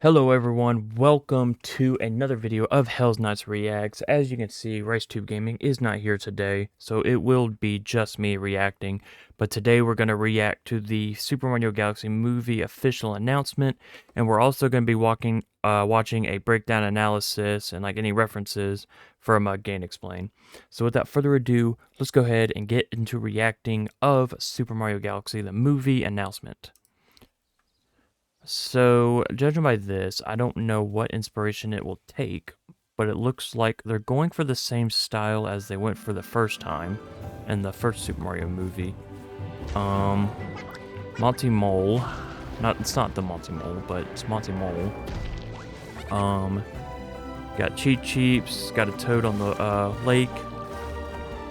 Hello everyone, welcome to another video of Hell's Knights Reacts. As you can see, RiceTube Gaming is not here today, so it will be just me reacting. But today we're going to react to the Super Mario Galaxy movie official announcement, and we're also going to be watching a breakdown analysis and like any references from Gain Explain. So without further ado, let's go ahead and get into reacting of Super Mario Galaxy, the movie announcement. So, judging by this, I don't know what inspiration it will take, but it looks like they're going for the same style as they went for the first time in the first Super Mario movie. Monty Mole. It's not the Monty Mole, but it's Monty Mole. Got Cheep Cheeps, got a toad on the lake,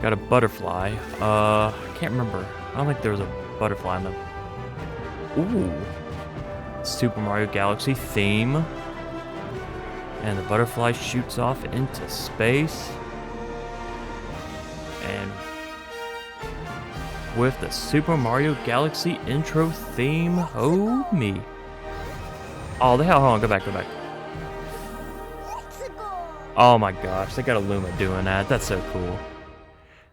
got a butterfly. I can't remember. I don't think there was a butterfly in the... Ooh. Super Mario Galaxy theme. And the butterfly shoots off into space. And with the Super Mario Galaxy intro theme, oh me. Oh, the hell, hold on, go back. Oh my gosh, they got a Luma doing that. That's so cool.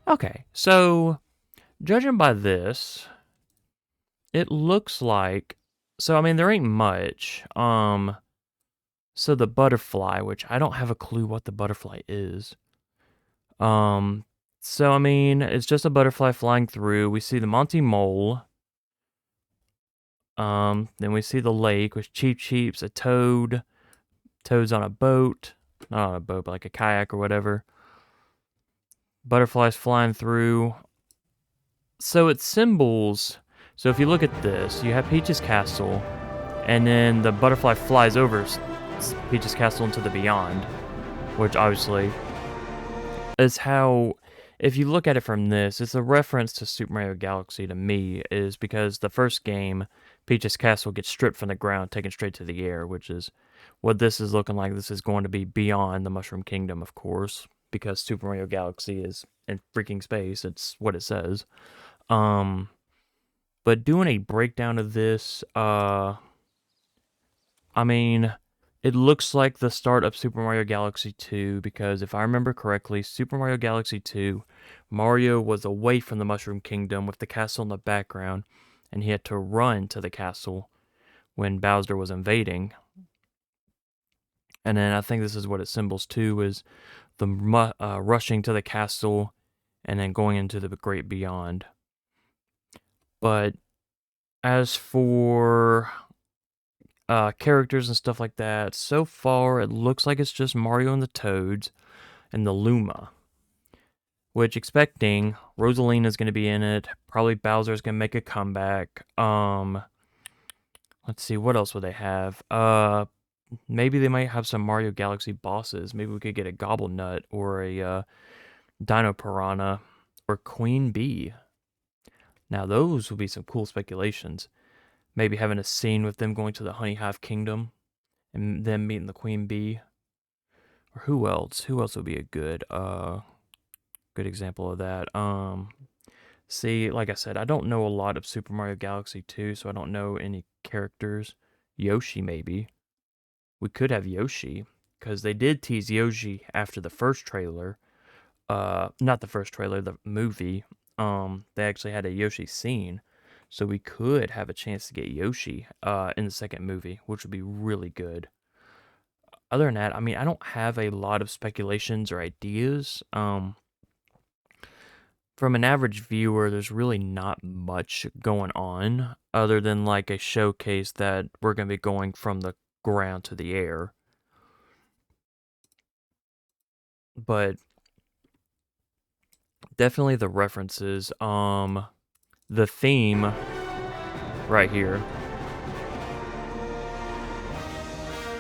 Okay, so judging by this, it looks like, so I mean there ain't much. So the butterfly, which I don't have a clue what the butterfly is. So I mean it's just a butterfly flying through. We see the Monty Mole. Then we see the lake with Cheep Cheeps, a toad. Toad's on a boat. Not on a boat, but like a kayak or whatever. Butterflies flying through. So it's symbols. So if you look at this, you have Peach's castle, and then the butterfly flies over Peach's castle into the beyond, which obviously is how, if you look at it from this, it's a reference to Super Mario Galaxy to me, is because the first game, Peach's castle gets stripped from the ground, taken straight to the air, which is what this is looking like. This is going to be beyond the Mushroom Kingdom, of course, because Super Mario Galaxy is in freaking space. It's what it says. But doing a breakdown of this, I mean, it looks like the start of Super Mario Galaxy 2, because if I remember correctly, Super Mario Galaxy 2, Mario was away from the Mushroom Kingdom with the castle in the background, and he had to run to the castle when Bowser was invading. And then I think this is what it symbols too, is the rushing to the castle and then going into the great beyond. But as for characters and stuff like that, so far it looks like it's just Mario and the Toads and the Luma. Which, expecting Rosalina's going to be in it, probably Bowser's going to make a comeback. Let's see, what else would they have? Maybe they might have some Mario Galaxy bosses. Maybe we could get a Gobble Nut or a Dino Piranha or Queen Bee. Now those would be some cool speculations. Maybe having a scene with them going to the Honey Hive Kingdom and them meeting the Queen Bee. Or who else? Who else would be a good example of that? See, like I said, I don't know a lot of Super Mario Galaxy 2, so I don't know any characters. Yoshi, maybe. We could have Yoshi, because they did tease Yoshi after the first trailer. Not the first trailer, the movie. They actually had a Yoshi scene, so we could have a chance to get Yoshi in the second movie, which would be really good. Other than that, I mean, I don't have a lot of speculations or ideas. From an average viewer, there's really not much going on, other than like a showcase that we're going to be going from the ground to the air. But definitely the references, the theme right here.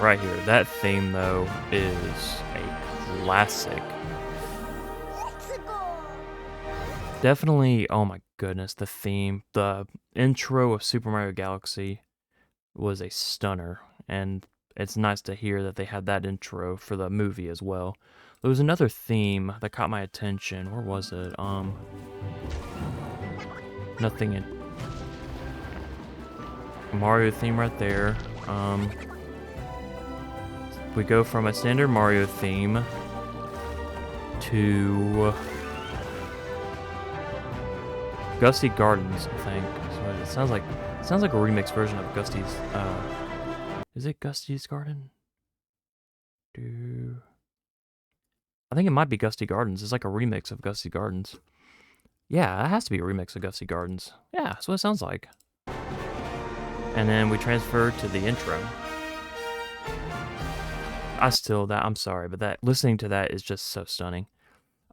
Right here. That theme, though, is a classic. Definitely, oh my goodness, the theme. The intro of Super Mario Galaxy was a stunner, and it's nice to hear that they had that intro for the movie as well. There was another theme that caught my attention. Where was it? Nothing in Mario theme right there. we go from a standard Mario theme to Gusty Gardens, I think. So it sounds like a remix version of Gusty's. Is it Gusty's Garden? I think it might be Gusty Gardens. It's like a remix of Gusty Gardens. Yeah, it has to be a remix of Gusty Gardens. Yeah, that's what it sounds like. And then we transfer to the intro. I'm sorry, but that listening to that is just so stunning.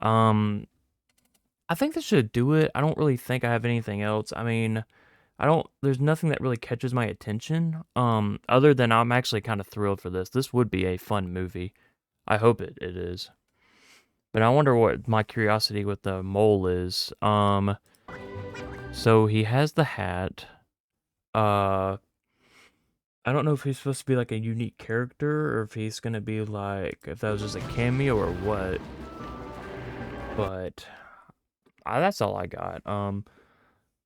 I think this should do it. I don't really think I have anything else. I mean, there's nothing that really catches my attention. Other than I'm actually kind of thrilled for this. This would be a fun movie. I hope it is. But I wonder what my curiosity with the mole is. So he has the hat. I don't know if he's supposed to be like a unique character or if he's gonna be like, if that was just a cameo or what. But that's all I got. I'm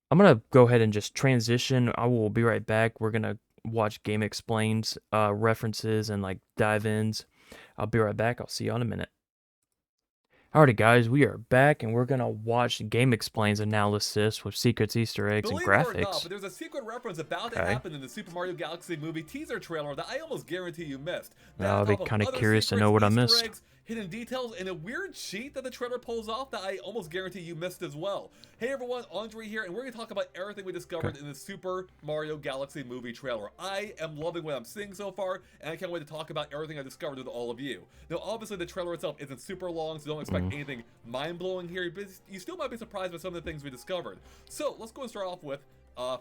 gonna go ahead and just transition. I will be right back. We're gonna watch Game Explains references and like dive-ins. I'll be right back. I'll see you in a minute. Alrighty guys, we are back and we're gonna watch Game Explains analysis with secrets, Easter eggs, and graphics. Believe it or not, but there's a secret reference about to happen in the Super Mario Galaxy movie teaser trailer that I almost guarantee you missed. I'll be kind of curious to know what I missed. Eggs, hidden details, and a weird cheat that the trailer pulls off that I almost guarantee you missed as well. Hey everyone, Andre here, and we're going to talk about everything we discovered in the Super Mario Galaxy movie trailer. I am loving what I'm seeing so far, and I can't wait to talk about everything I discovered with all of you. Now obviously the trailer itself isn't super long, so don't expect anything mind-blowing here, but you still might be surprised by some of the things we discovered. So let's go and start off with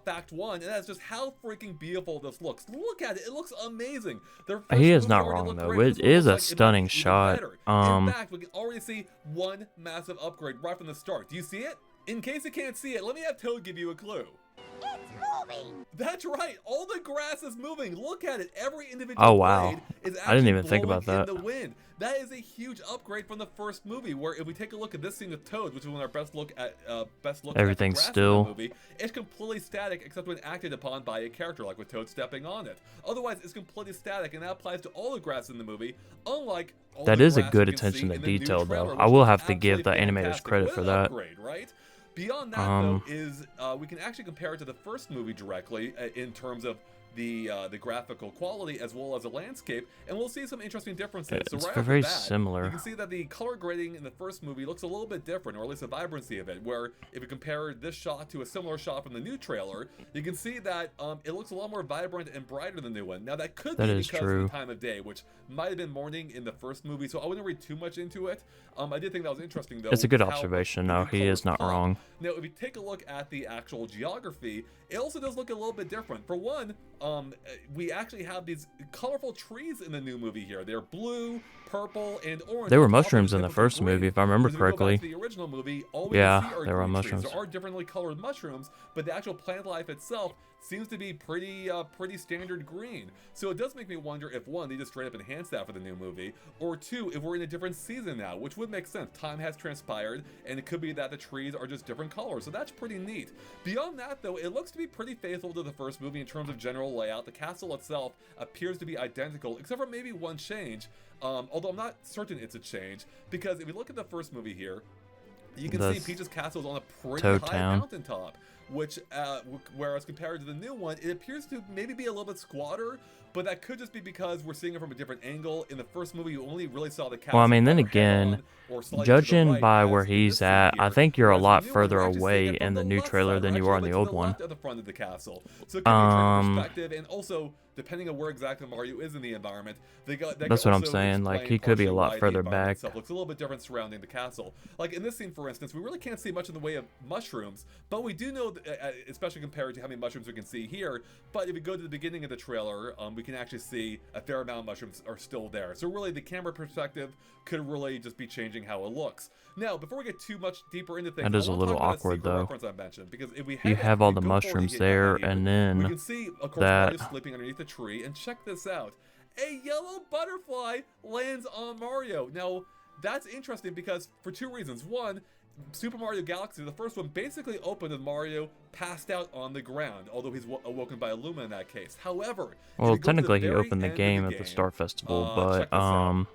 fact one, and that's just how freaking beautiful this looks. Look at it, it looks amazing. He is not wrong though. It is a stunning shot. In fact, we can already see one massive upgrade right from the start. Do you see it? In case you can't see it, let me have Toad give you a clue. It's moving! That's right, all the grass is moving. Look at it, every individual blade is actually I didn't even think about that. In the wind. That is a huge upgrade from the first movie, where if we take a look at this scene with Toad, which is one of our best look at everything's still. In the movie, it's completely static except when acted upon by a character, like with Toad stepping on it. Otherwise, it's completely static, and that applies to all the grass in the movie, unlike all that the is a grass good you can attention see to in the new detail, trailer, though. I which will is have to give the absolutely animators fantastic. credit What for an that. upgrade, right? Beyond that, though, is we can actually compare it to the first movie directly in terms of the graphical quality as well as the landscape, and we'll see some interesting differences. It's so right very off the bat, similar. you can see that the color grading in the first movie looks a little bit different, or at least the vibrancy of it, where if you compare this shot to a similar shot from the new trailer, you can see that it looks a lot more vibrant and brighter than the new one. Now that could be because of the time of day, which might have been morning in the first movie, so I wouldn't read too much into it. I did think that was interesting though. It's a good observation. No, he is not wrong. Now if you take a look at the actual geography, it also does look a little bit different. For one, we actually have these colorful trees in the new movie here. They're blue, purple, and orange. There were mushrooms in the first movie, if I remember correctly. The original movie, all we yeah, can see are there were green mushrooms. Trees. There are differently colored mushrooms, but the actual plant life itself seems to be pretty standard green. So it does make me wonder if one, they just straight up enhanced that for the new movie, or two, if we're in a different season now, which would make sense. Time has transpired, and it could be that the trees are just different colors, so that's pretty neat. Beyond that, though, it looks to be pretty faithful to the first movie in terms of general layout. The castle itself appears to be identical, except for maybe one change, although I'm not certain it's a change, because if you look at the first movie here, you can see Peach's castle is on a pretty high mountaintop, which, whereas compared to the new one, it appears to maybe be a little bit squatter, but that could just be because we're seeing it from a different angle. In the first movie, you only really saw the castle. Well, I mean, then again, judging by where he's at, I think you're a lot further away in the new trailer than you are in the old one. At the front of the castle. So it could be a perspective, and also, depending on where exactly Mario is in the environment, that's what I'm saying. Like, he could be a lot further back. Looks a little bit different surrounding the castle. Like in this scene, for instance, we really can't see much in the way of mushrooms, but we do know, especially compared to how many mushrooms we can see here. But if we go to the beginning of the trailer, we can actually see a fair amount of mushrooms are still there. So really, the camera perspective could really just be changing how it looks. Now, before we get too much deeper into things, that is a little awkward though. I mentioned, because if we you have all the mushrooms there, and then we can see, of course, Mario sleeping underneath the tree, and check this out. A yellow butterfly lands on Mario. Now, that's interesting because for two reasons. One, Super Mario Galaxy, the first one, basically opened with Mario passed out on the ground, although he's awoken by Luma in that case. However, Well, if you go to the technically he very opened the end of game the at the game, Star Festival, but check this out.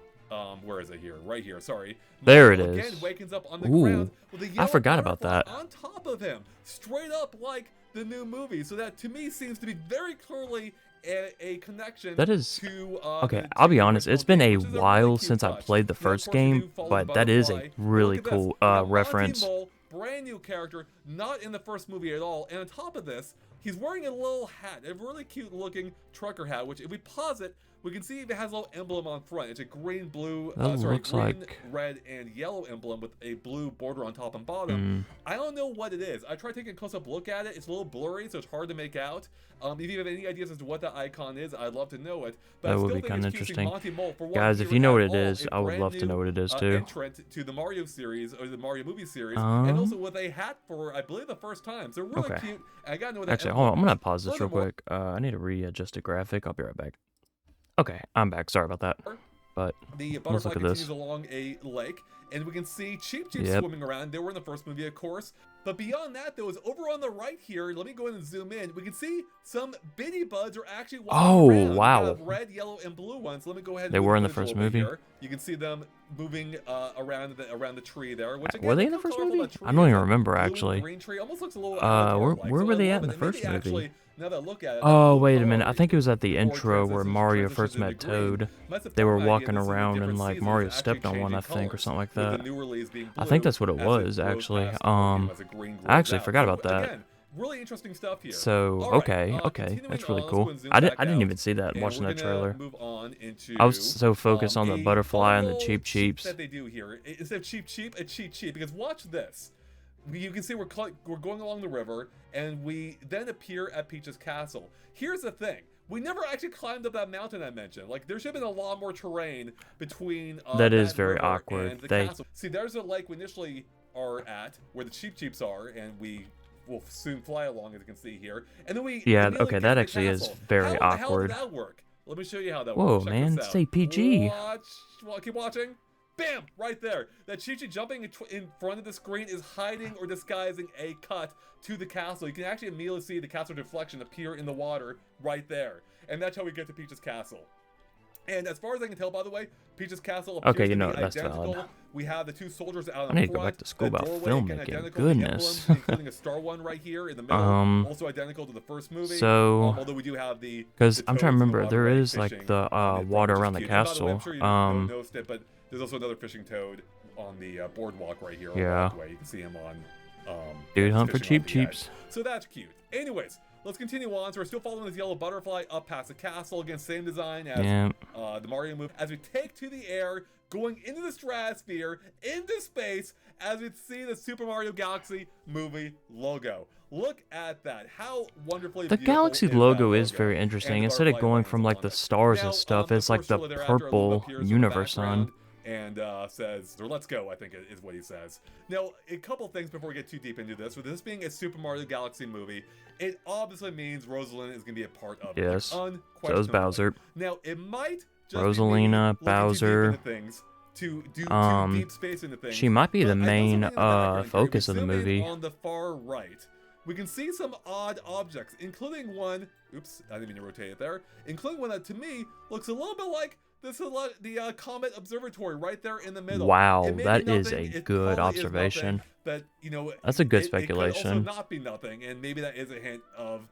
Where is it here? Right here, sorry. there it Mario again is. wakens up on the Ooh, ground with a I yellow forgot about butterfly that. on top of him, straight up like the new movie. So that to me seems to be very clearly a connection That is to okay. to I'll be the honest. original It's been game, a which is really while cute since I touch. played the Now, of first course, we do game, follow the but that is a butterfly. But really look at this. cool We got Monty reference. Mole, brand new character, not in the first movie at all. And on top of this, he's wearing a little hat, a really cute looking trucker hat, which if we pause it, we can see it has a little emblem on front. It's a green, blue, That looks green, like red, and yellow emblem with a blue border on top and bottom. I don't know what it is. I tried taking a close-up look at it. It's a little blurry, so it's hard to make out. If you have any ideas as to what that icon is, I'd love to know it. But That I would still be think kinda it's cute seeing interesting. Monty Mole, for one, Guys, if here you know at what it all, is, a I would brand love to know new, what it is too. entrant to the Mario series, or the Mario movie series, and also with a hat for, I believe, the first time. So really Okay. cute. I gotta know what that Actually, hold on. I'm emblem gonna is. pause this real Furthermore, quick. I need to readjust the graphic. I'll be right back. Okay, I'm back. Sorry about that. But the let's butterfly look at continues this. along a lake, and we can see Cheep Cheep Yep. swimming around. They were in the first movie, of course. But beyond that, there was over on the right here. Let me go ahead and zoom in. We can see some bitty buds are actually walking Oh, around. wow. We have red, yellow, and blue ones. Let me go ahead and They move were in the visual first over movie? here. You can see them moving around the tree there. Which again, Were they look in the how first colorful movie? that tree I don't is. even That remember blue and actually. green tree almost looks a little Where Avatar-like, were so I they love at in it. the And first maybe movie? actually, now that I look at it, that Oh, blue wait a color minute. I think it was at the before it intro where Mario first met transitions into green. Toad. Might They were support my idea walking this is a around and different like season, Mario it's stepped actually on one, I changing think, or colors, something like with that. the new release being I think blue that's what it as was grows actually. past, as the green grows I actually out. forgot So, about that. again, really interesting stuff here. So All right, okay, okay, continuing that's really on, let's go cool. and zoom I back didn't out, even see that and watching we're that gonna trailer. move on into I was so focused on the a butterfly fun and the little cheap cheat cheeps. that they do here. Instead of cheap, a cheat sheet. Because watch this. You can see we're going along the river, and we then appear at Peach's castle. Here's the thing. We never actually climbed up that mountain I mentioned. Like, there should have been a lot more terrain between That is very river awkward. and the They- castle. See, there's a lake we initially are at, where the cheeps are, and we will soon fly along, as you can see here. And then we Yeah, immediately okay, get that to the actually is castle. very How the hell awkward. did that work? Let me show you how that Whoa, works. Check man, this out. say PG. Keep watching. Bam! Right there. That Chi-Chi jumping in front of the screen is hiding or disguising a cut to the castle. You can actually immediately see the castle reflection appear in the water right there. And that's how we get to Peach's castle. And as far as I can tell, by the way, Peach's castle appears Okay, you to know be what, that's identical. valid. We have the two soldiers out I in need to go front. back to school The about doorway, again, filmmaking. identical. The Goodness. emblems, including a star one right here in the middle, also identical to the first movie. So, although we do have the because the I'm trying to toads in the remember, water there right is fishing like the on it, water which is around the cute. And by the way, I'm castle. sure you noticed it, but there's also another fishing toad on the boardwalk right here. On Yeah. the walkway. You can see him on. Dude, hunt for fishing cheap off the edge. cheeps. So that's cute. Anyways, let's continue on. So we're still following this yellow butterfly up past the castle. Again, same design as Yeah. the Mario move. As we take to the air, going into the stratosphere, into space, as we see the Super Mario Galaxy movie logo. Look at that. How wonderfully The beautiful Galaxy is logo that is very And interesting. the Instead of butterfly going lands from like on the it. stars Now, and stuff, the it's like first the trailer thereafter, Luma purple appears in the universe background on. and says, or let's go, I think is what he says. Now, a couple things before we get too deep into this. With this being a Super Mario Galaxy movie, it obviously means Rosalind is going to be a part of it. Yes. So is Unquestionably. Bowser. Now, it might just Rosalina, be me looking too deep Bowser. into things, to do too deep space into things. She might be But the I know main something in the background here. focus We of the zoom in movie. On the far right, we can see some odd objects, including one. Oops, I didn't mean to rotate it there. Including one that to me looks a little bit like the Comet Observatory right there in the middle. Wow, It may be that is nothing, a it good probably is observation. nothing, but you know, That's a good It could speculation. also not be nothing, and maybe that is a hint of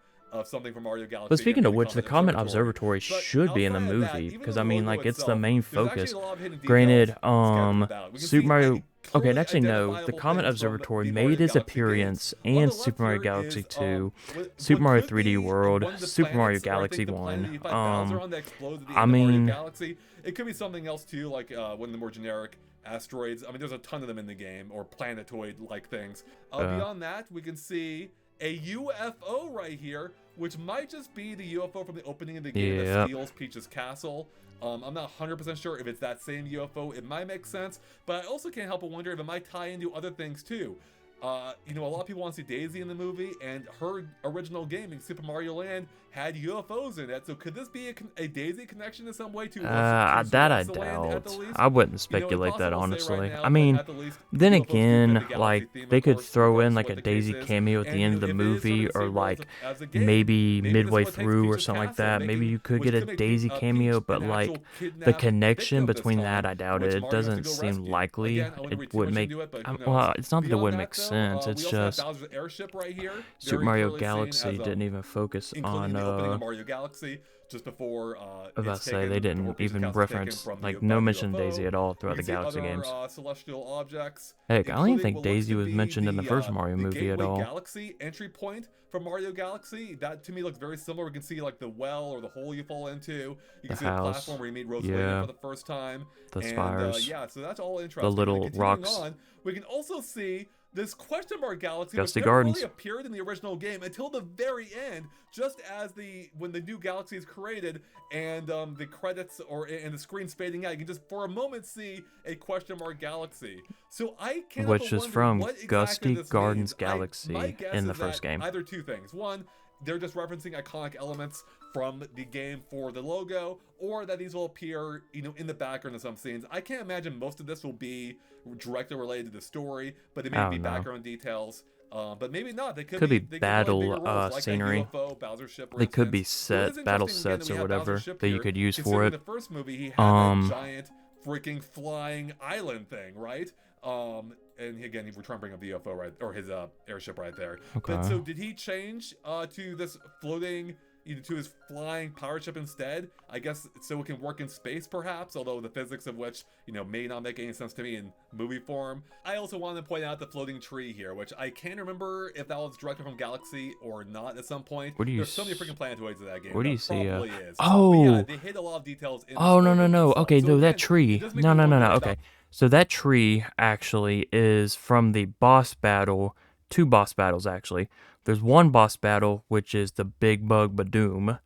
something from Mario Galaxy. But speaking again, of which, the Comet Observatory But should be in the outside of that, movie even because the I mean, logo like, it's the itself, main there's actually focus. a lot of hidden details Granted, scattered about. We can Super see Mario. any Okay, clearly actually, no. The identifiable Comet things from Observatory the Mario made its Galaxy appearance games. On in the Super left Mario here Galaxy is, 2, what Super Mario could 3D be World, one of the Super Mario planets, or I think Galaxy the planet 1. you fight Bowser on that explodes at the I end of Mario mean, Galaxy. It could be something else too, like one of the more generic asteroids. I mean, there's a ton of them in the game, or planetoid-like things. Beyond that, we can see a UFO right here, which might just be the UFO from the opening of the game that steals Peach's castle. I'm not 100% sure if it's that same UFO. It might make sense, but I also can't help but wonder if it might tie into other things too. You know, a lot of people want to see Daisy in the movie, and her original game in Super Mario Land had UFOs in it. So could this be a Daisy connection in some way to That I Wonderland at the doubt. least? I wouldn't You know, it's speculate that, possible to say right honestly. now, I but mean, at the least, then UFOs do fit again, the Galaxy like, theme, they of could course, throw in, regardless of like, what a the case Daisy is. cameo at the And, end you of know, the if it is movie, serving the or, same role like, as a game, maybe maybe this is midway what takes through or Peach's something like castle, that. Maybe making, you could which get a could make Daisy cameo, Peach but, an like, actual the kidnapped connection victim this between time, that, I doubt which it. Mario has to Doesn't go seem rescue. likely. Again, I wouldn't It read too would much make, into it, but who well, knows? it's not that it Beyond wouldn't that, make though, sense. It's we also have just Bowser's airship right here, Super very Mario clearly seen Galaxy as didn't even focus including on, the opening of Mario Galaxy just before I was about it's to say, taken they before didn't Peach's even castle is taken reference, from like, by no the mention of Daisy UFO. at all We throughout can the see Galaxy other games. celestial objects, Heck, I don't even including think what looks Daisy to was be mentioned in the first Mario the movie at Gateway all. Galaxy entry point from Mario Galaxy. That to me looks very similar. We can see like the well or the hole you fall into. You The can see the house. platform where you meet Rosalina Yeah. for the first time. The And spires. yeah, so that's all The interesting. And little continuing rocks. on, we can also see this question mark galaxy, which Gusty never Gardens. really appeared in the original game until the very end, just as when the new galaxy is created and the credits and the screen's fading out. You can just for a moment see a question mark galaxy. So I can't help Which but is wonder from what exactly Gusty this Gardens means. My Galaxy guess in the is first that game. either two things. One, they're just referencing iconic elements from the game for the logo, or that these will appear, you know, in the background of some scenes. I can't imagine most of this will be directly related to the story, but it may I be don't know. background details. But maybe not. They Could be they could play battle bigger roles, like scenery. that UFO Bowser ship, for They could instance. be Though it is set battle interesting, again, that sets we or have Bowser's whatever ship that you here, could use for considering it. the first movie he had that giant freaking flying island thing, right? And again, we're trying to bring up the UFO right, or his airship right there. Okay. But so did he change to this floating, to his flying pirate ship instead? I guess so it can work in space, perhaps. Although the physics of which, may not make any sense to me in movie form. I also wanted to point out the floating tree here, which I can't remember if that was directly from Galaxy or not at some point. Where do you There's so many freaking planetoids in that game. Where do you That see? probably is. Oh. But yeah, they hit a lot of details in the Oh, no, scope no, of no. this, Okay, so no, that again, tree. it does make No, me no, no, wonder no. about- Okay. So that tree actually is from the boss battle, 2 boss battles actually. There's one boss battle, which is the Big Bug Badoom.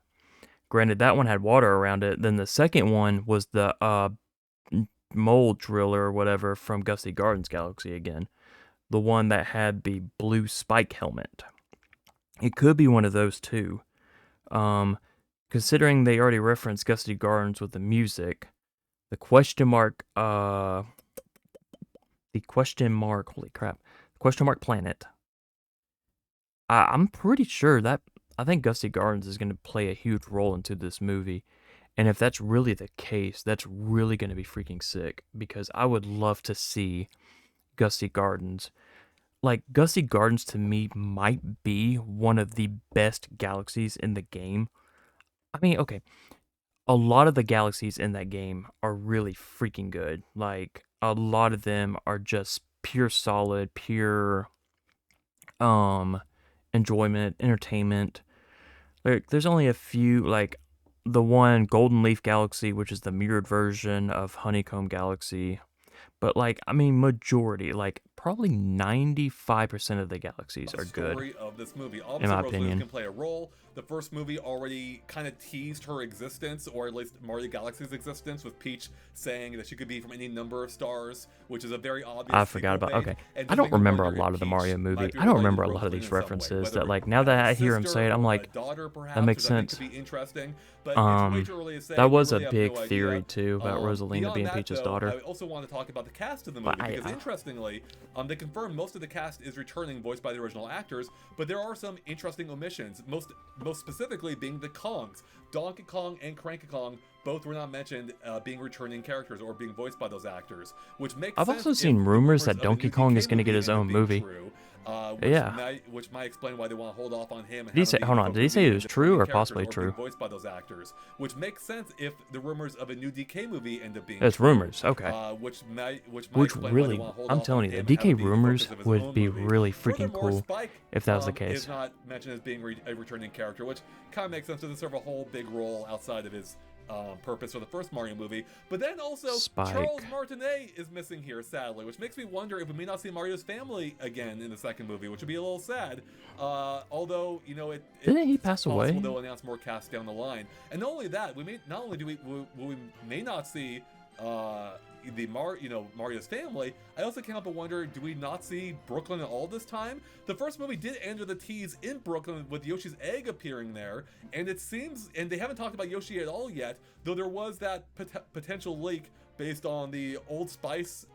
Granted, that one had water around it. Then the second one was the Mole Driller or whatever from Gusty Gardens Galaxy again. The one that had the blue spike helmet. It could be one of those two. Considering they already referenced Gusty Gardens with the music, the question mark, holy crap, the question mark planet. I'm pretty sure that, I think Gusty Gardens is going to play a huge role into this movie. And if that's really the case, that's really going to be freaking sick, because I would love to see Gusty Gardens. Like, Gusty Gardens to me might be one of the best galaxies in the game. I mean, okay, a lot of the galaxies in that game are really freaking good. Like, a lot of them are just pure solid, pure enjoyment, entertainment. Like, there's only a few, like the one Golden Leaf Galaxy, which is the mirrored version of Honeycomb Galaxy. But, like, I mean, majority, like, probably 95% of the galaxies are good. Story of this movie. In Obviously, my Rosalina opinion. can play a role. The first movie already kind of teased her existence, or at least Mario Galaxy's existence, with Peach saying that she could be from any number of stars, which is a very obvious. I forgot about. sequel Okay, bait, and I just don't makes me remember a wonder if lot of the Peach Mario might movie. be I don't related remember to a lot of Rosalina these in some way, references whether that, like, now that I hear him sister say it, I'm or like, a daughter, perhaps, that makes which I think sense. could be interesting. But it's way too early to say. That We was really a have big no idea. theory too about Rosalina Beyond being that, Peach's though, daughter. I also want to talk about the cast of the movie, But because interestingly, they confirmed most of the cast is returning, voiced by the original actors, but there are some interesting omissions, most specifically being the Kongs. Donkey Kong and Cranky Kong both were not mentioned being returning characters or being voiced by those actors, which makes I've sense also if seen the rumors that of a Donkey new Kong DK is gonna get movie his end up own being movie. true, Yeah. which might explain why they want to hold off on him. And Did he have say? him be Hold more on. of a Did he say movie it was and true or returning possibly characters or being true? voiced by those actors, which makes sense if the rumors of a new DK movie end up being It's true, rumors. Okay. which might Which explain why they really, want to hold I'm off telling on you, him the and have him DK be the rumors focus of his would own be movie. really freaking Furthermore, cool Spike if that was the is case. not mentioned as being a returning character, which kind of makes sense. Doesn't serve a whole big role outside of his purpose for the first Mario movie. But then also, Spike. Charles Martinet is missing here, sadly, which makes me wonder if we may not see Mario's family again in the second movie, which would be a little sad. Although, Didn't he pass it's possible away? they'll announce more casts down the line. And not only that, we may not see Mario's family, I also can't help but wonder, do we not see Brooklyn at all this time? The first movie did end with a tease in Brooklyn with Yoshi's egg appearing there, and it seems, and they haven't talked about Yoshi at all yet, though there was that potential leak based on the Old Spice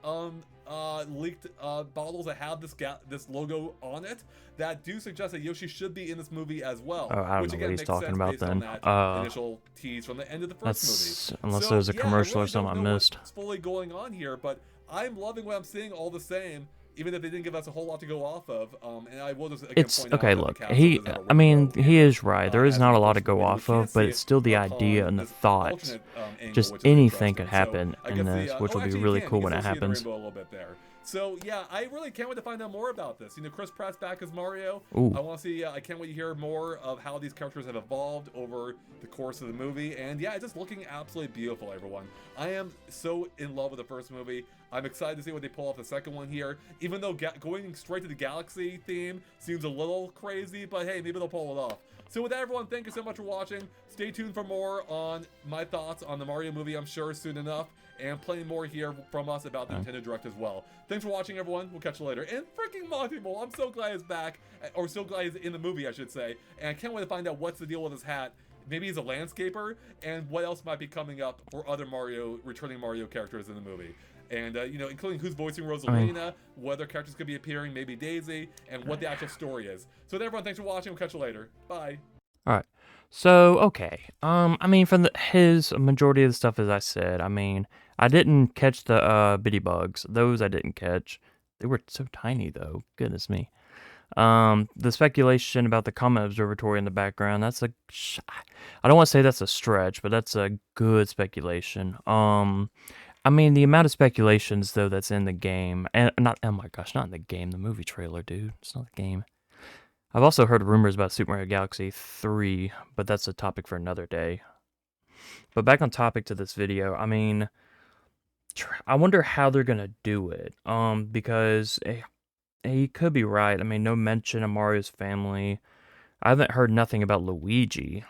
leaked bottles that have this logo on it that do suggest that Yoshi should be in this movie as well. Oh, I don't which know again what he's makes talking sense about based on then. that initial tease from the end of the first movie. Unless So, there's a yeah, commercial I or really something I don't know missed. what's fully going on here, but I'm loving what I'm seeing all the same. Even if they didn't give us a whole lot to go off of, and I will just again It's point okay. out that Look, the castle he. does have a I mean, rainbow he in it, is right. There is as in not the a lot to first go movie. We off can't of, but see it's it still the upon idea and the this thoughts. alternate angle, Just which is anything could interesting. happen I in guess this, which will be actually, really you cool can when it still see the happens. rainbow a little bit there. So yeah, I really can't wait to find out more about this. Chris Pratt's back as Mario. Ooh. I want to see. I can't wait to hear more of how these characters have evolved over the course of the movie. And yeah, it's just looking absolutely beautiful, everyone. I am so in love with the first movie. I'm excited to see what they pull off the second one here. Even though going straight to the Galaxy theme seems a little crazy, but hey, maybe they'll pull it off. So with that, everyone, thank you so much for watching. Stay tuned for more on my thoughts on the Mario movie, I'm sure, soon enough. And plenty more here from us about the Nintendo Direct as well. Thanks for watching, everyone. We'll catch you later. And freaking Monty Mole, I'm so glad he's back. Or so glad he's in the movie, I should say. And I can't wait to find out what's the deal with his hat. Maybe he's a landscaper, and what else might be coming up for other returning Mario characters in the movie. And, including who's voicing Rosalina, what other characters could be appearing, maybe Daisy, and what the actual story is. So with everyone, thanks for watching. We'll catch you later. Bye. All right. So, okay. I mean, from his majority of the stuff, as I said, I mean, I didn't catch the bitty bugs. Those I didn't catch. They were so tiny, though. Goodness me. The speculation about the Comet Observatory in the background, I don't want to say that's a stretch, but that's a good speculation. I mean, the amount of speculations, though, that's in the game, and not, oh my gosh, not in the game, the movie trailer, dude. It's not the game. I've also heard rumors about Super Mario Galaxy 3, but that's a topic for another day. But back on topic to this video, I mean, I wonder how they're gonna do it. Because he could be right. I mean, no mention of Mario's family. I haven't heard nothing about Luigi.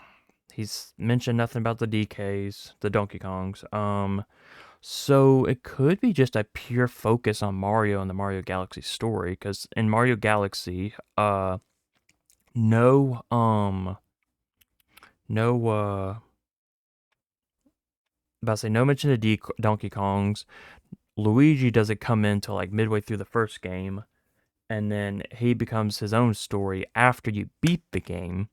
He's mentioned nothing about the DKs, the Donkey Kongs. So it could be just a pure focus on Mario and the Mario Galaxy story, because in Mario Galaxy, no mention of Donkey Kongs. Luigi doesn't come in till like midway through the first game, and then he becomes his own story after you beat the game.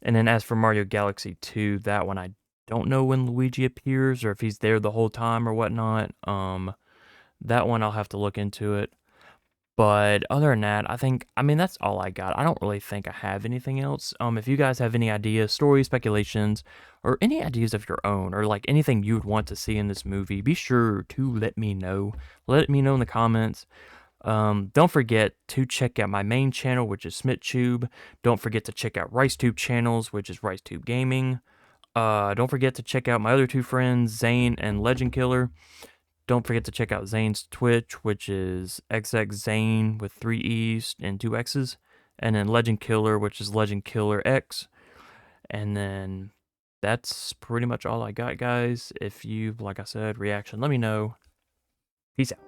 And then as for Mario Galaxy 2, that one I don't know when Luigi appears or if he's there the whole time or whatnot. That one I'll have to look into it. But other than that, I mean, that's all I got. I don't really think I have anything else. If you guys have any ideas, stories, speculations, or any ideas of your own, or like anything you would want to see in this movie, be sure to let me know. Let me know in the comments. Don't forget to check out my main channel, which is SchmidtTube. Don't forget to check out RiceTube channels, which is RiceTube Gaming. Don't forget to check out my other two friends, Zane and Legend Killer. Don't forget to check out Zane's Twitch, which is XXZane with 3 E's and 2 X's. And then Legend Killer, which is Legend Killer X. And then that's pretty much all I got, guys. If you, like I said, reaction, let me know. Peace out.